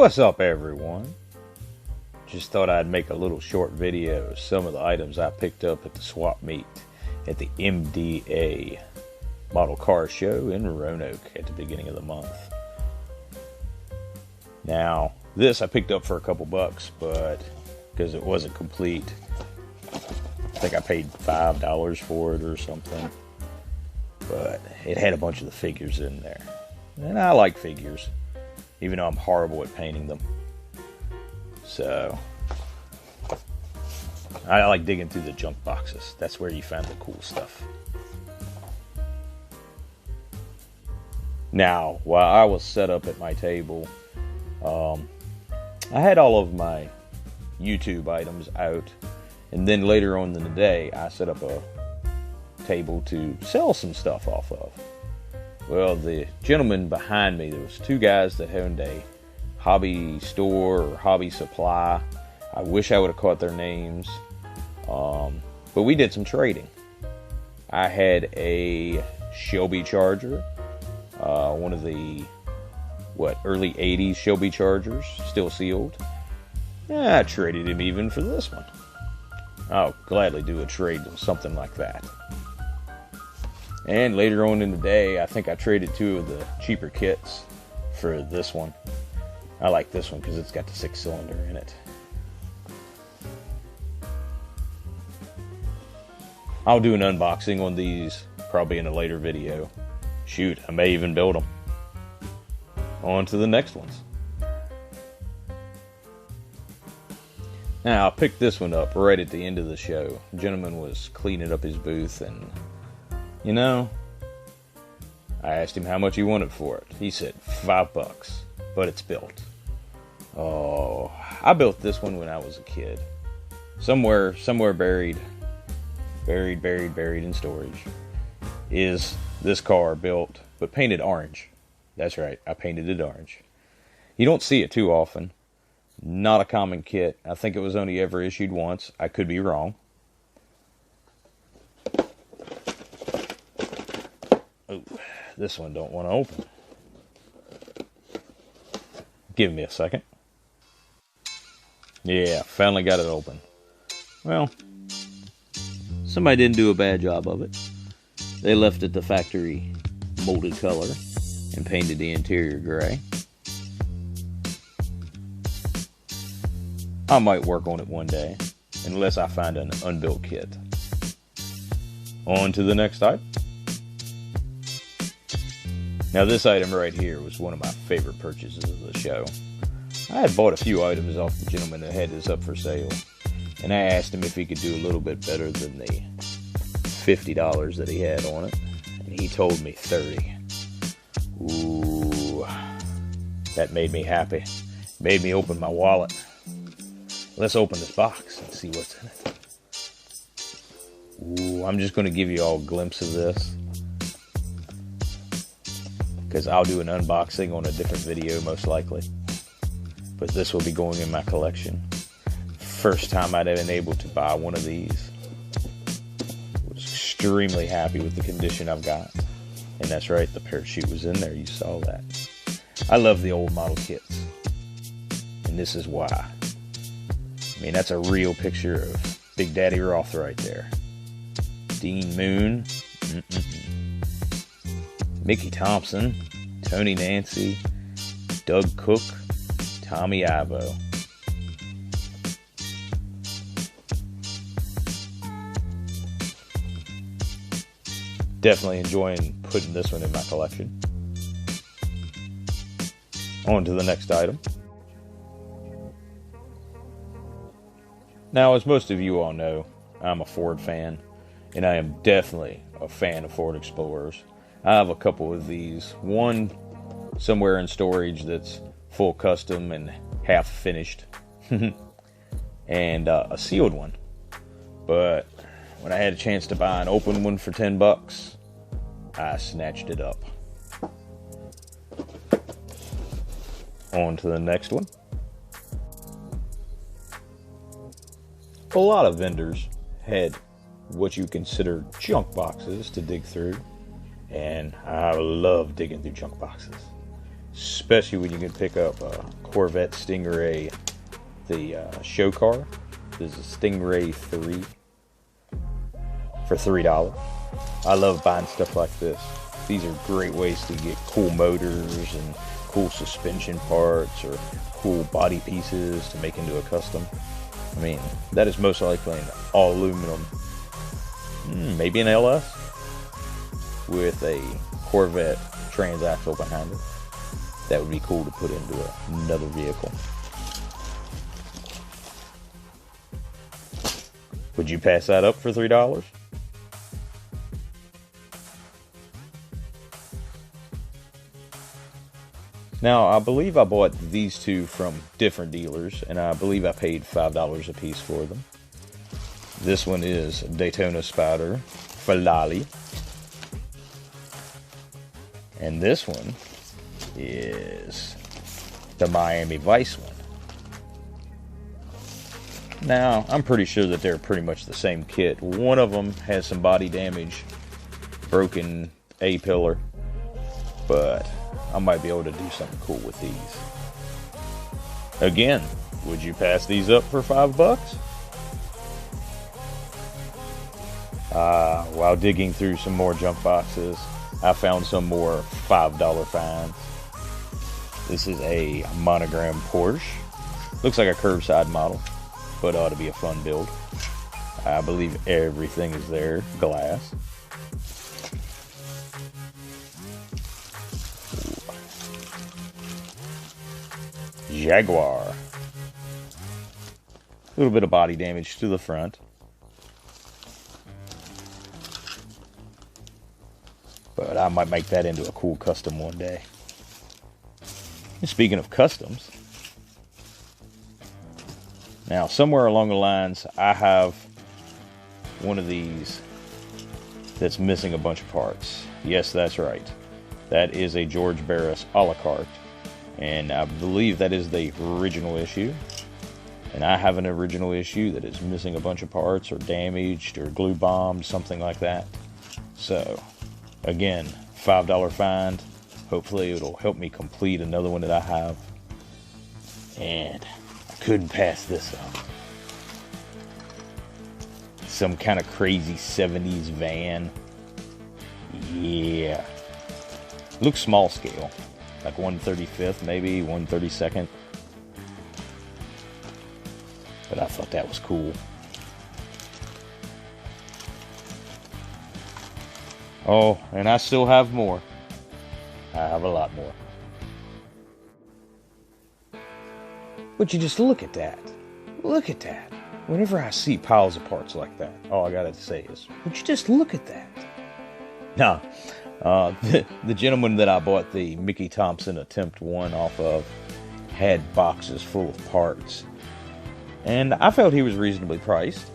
What's up, everyone? Just thought I'd make a little short video of some of the items I picked up at the swap meet at the MDA model car show in Roanoke at the beginning of the month. Now, this I picked up for a couple bucks, but because it wasn't complete, I think I paid $5 for it or something. But it had a bunch of the figures in there. And I like figures, even though I'm horrible at painting them. So, I like digging through the junk boxes. That's where you find the cool stuff. Now, while I was set up at my table, I had all of my YouTube items out. And then later on in the day, I set up a table to sell some stuff off of. Well, the gentleman behind me, there was two guys that owned a hobby store or hobby supply. I wish I would have caught their names. But we did some trading. I had a Shelby Charger, one of the early 80s Shelby Chargers, still sealed. I traded him even for this one. I'll gladly do a trade on something like that. And later on in the day, I think I traded two of the cheaper kits for this one. I like this one because it's got the 6-cylinder in it. I'll do an unboxing on these probably in a later video. Shoot, I may even build them. On to the next ones. Now, I picked this one up right at the end of the show. The gentleman was cleaning up his booth and, you know, I asked him how much he wanted for it. He said $5, but it's built. Oh, I built this one when I was a kid. Somewhere buried in storage is this car built, but painted orange. That's right, I painted it orange. You don't see it too often. Not a common kit. I think it was only ever issued once. I could be wrong. Oh, this one don't want to open. Give me a second. Yeah, finally got it open. Well, somebody didn't do a bad job of it. They left it the factory molded color and painted the interior gray. I might work on it one day, unless I find an unbuilt kit. On to the next item. Now this item right here was one of my favorite purchases of the show. I had bought a few items off the gentleman that had this up for sale, and I asked him if he could do a little bit better than the $50 that he had on it, and he told me $30. Ooh, that made me happy. Made me open my wallet. Let's open this box and see what's in it. Ooh, I'm just going to give you all a glimpse of this, because I'll do an unboxing on a different video most likely. But this will be going in my collection. First time I'd been able to buy one of these. Was extremely happy with the condition I've got. And that's right, the parachute was in there. You saw that. I love the old model kits. And this is why. I mean, that's a real picture of Big Daddy Roth right there. Dean Moon. Mickey Thompson. Tony Nancy. Doug Cook. Tommy Ivo. Definitely enjoying putting this one in my collection. On to the next item. Now, as most of you all know, I'm a Ford fan, and I am definitely a fan of Ford Explorers. I have a couple of these. One somewhere in storage that's full custom and half finished. And a sealed one. But when I had a chance to buy an open one for $10, I snatched it up. On to the next one. A lot of vendors had what you consider junk boxes to dig through, and I love digging through junk boxes. especially when you can pick up a Corvette Stingray, the show car. This is a Stingray 3 for $3. I love buying stuff like this. These are great ways to get cool motors and cool suspension parts or cool body pieces to make into a custom. I mean, that is most likely an all aluminum, maybe an LS with a Corvette transaxle behind it. That would be cool to put into another vehicle. Would you pass that up for $3? Now, I believe I bought these two from different dealers, and I believe I paid $5 a piece for them. This one is Daytona Spider Falali. And this one is the Miami Vice one. Now, I'm pretty sure that they're pretty much the same kit. One of them has some body damage, broken A-pillar, but I might be able to do something cool with these. Again, would you pass these up for $5? While digging through some more junk boxes, I found some more $5 finds. This is a monogram Porsche. Looks like a curbside model, but ought to be a fun build. I believe everything is there. Glass. Jaguar. A little bit of body damage to the front. But I might make that into a cool custom one day. And speaking of customs, now somewhere along the lines I have one of these that's missing a bunch of parts. Yes, that's right. That is a George Barris a la carte. And I believe that is the original issue. And I have an original issue that is missing a bunch of parts or damaged or glue bombed, something like that. So, again, $5 find. Hopefully it'll help me complete another one that I have. And I couldn't pass this up. Some kind of crazy 70s van. Yeah. Looks small scale. Like 1/35th, maybe 1/32nd. But I thought that was cool. Oh, and I still have more. I have a lot more. But you just look at that. Look at that. Whenever I see piles of parts like that, all I gotta say is, would you just look at that? Now, the gentleman that I bought the Mickey Thompson Attempt 1 off of had boxes full of parts. And I felt he was reasonably priced,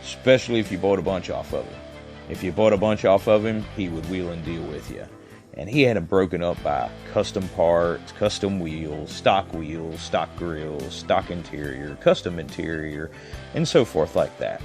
especially if you bought a bunch off of him. If you bought a bunch off of him, he would wheel and deal with you. And he had them broken up by custom parts, custom wheels, stock grills, stock interior, custom interior, and so forth like that.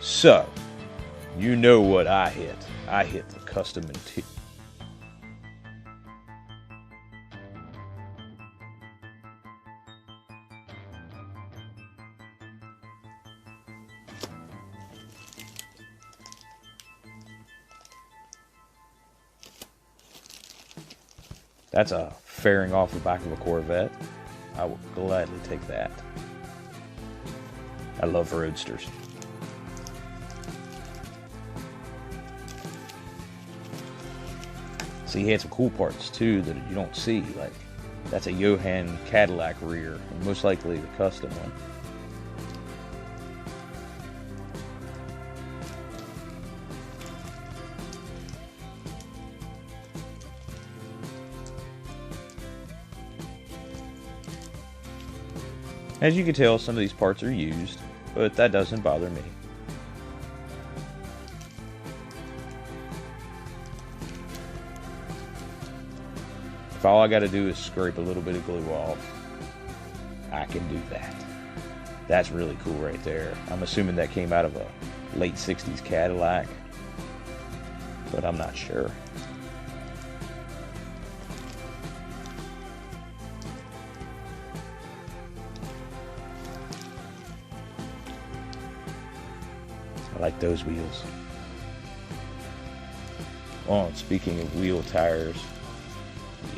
So, you know what I hit. I hit the custom interior. That's a fairing off the back of a Corvette. I will gladly take that. I love roadsters. See, he had some cool parts too that you don't see. Like, that's a Johan Cadillac rear, and most likely the custom one. As you can tell, some of these parts are used, but that doesn't bother me. If all I got to do is scrape a little bit of glue off, I can do that. That's really cool right there. I'm assuming that came out of a late 60s Cadillac, but I'm not sure. I like those wheels. Oh, and speaking of wheel tires,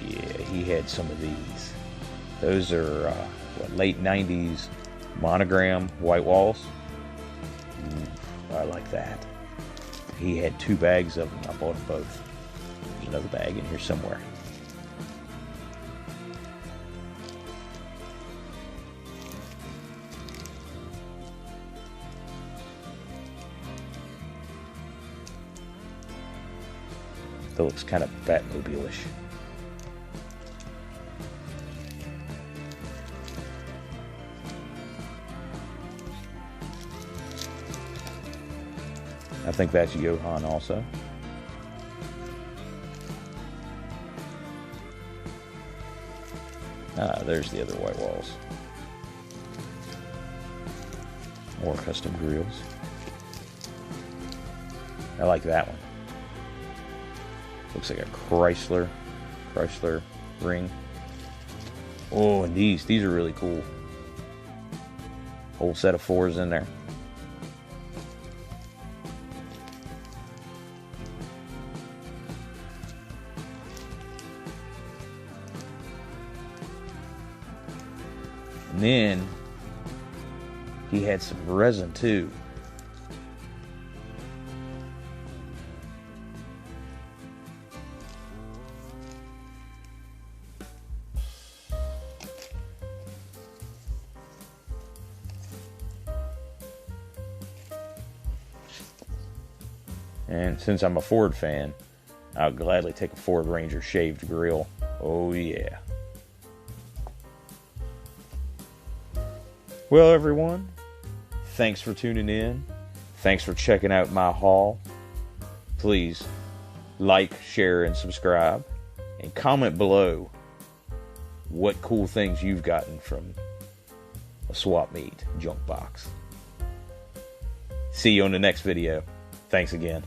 yeah, he had some of these. Those are late 90s monogram white walls. Ooh, I like that. He had 2 bags of them. I bought them both. There's another bag in here somewhere. That looks kind of Batmobile-ish. I think that's Johann also. Ah, there's the other white walls. More custom grills. I like that one. Looks like a Chrysler ring. Oh, and these are really cool. Whole set of 4s in there. And then he had some resin too. And since I'm a Ford fan, I'll gladly take a Ford Ranger shaved grill. Oh yeah. Well, everyone, thanks for tuning in. Thanks for checking out my haul. Please like, share, and subscribe. And comment below what cool things you've gotten from a swap meet junk box. See you on the next video. Thanks again.